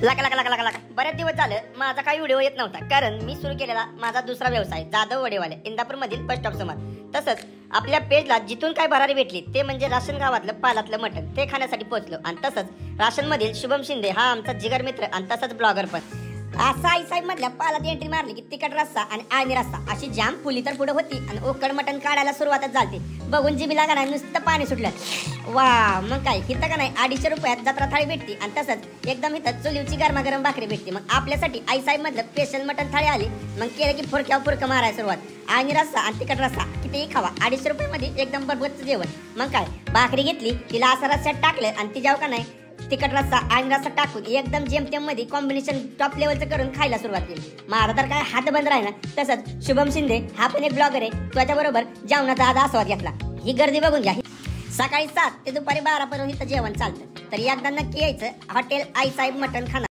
लाका लाका लाका लाका लाका बरेच दिवस झालं माझा काही व्हिडिओ येत नव्हता, कारण मी सुरू केलेला माझा दुसरा व्यवसाय जाधव वडेवाले इंदापूर मधील बस स्टॉप समोर. तसंच आपल्या पेजला जिथून काय भरारी भेटली ते म्हणजे राशन गावातलं पालातलं मटण ते खाण्यासाठी पोहोचलो. आणि तसंच राशन मधील शुभम शिंदे हा आमचा जिगर मित्र आणि तसंच ब्लॉगर पण. असा आई साहेब मधल्या पालात एंट्री मारली की तिखट रस्सा आणि आळणी रस्सा अशी जाम फुली तर पुढे होती आणि ओकड मटण काढायला सुरुवातच झाली. बघून जिबी लागा नाही नुसतं पाणी सुटलं. वा मग काय इथं का नाही 250 रुपयात जत्रा थाळी भेटती आणि तसंच एकदम इथं चुलीवची गरमागरम भाकरी भेटते. मग आपल्यासाठी आई साहेब मधलं स्पेशल मटण थाळी आली. मग केलं की फुरक्यावर फुरकं मारायला सुरुवात. आळणी रस्सा आणि तिखट रस्सा कितीही खावा 250 रुपयामध्ये एकदम बरबतचं जेवण. मग काय भाकरी घेतली तिला असं रस्स्यात टाकलं आणि तिच्यावर का नाही तिखट रस्सा आणि रस्सा टाकून एकदम जेमतेम मध्ये कॉम्बिनेशन टॉप लेवलचं करून खायला सुरुवात केली. माझा तर काय हात बंद राहिला. तसंच शुभम शिंदे हा पण एक ब्लॉगर आहे, त्याच्याबरोबर जेवणाचा आज आस्वाद घेतला. ही गर्दी बघून घ्या. सकाळी 7 ते दुपारी 12 पर्यंत इथं जेवण चालतं. तर एकदा नक्की यायचं हॉटेल आई साहेब मटण खाना.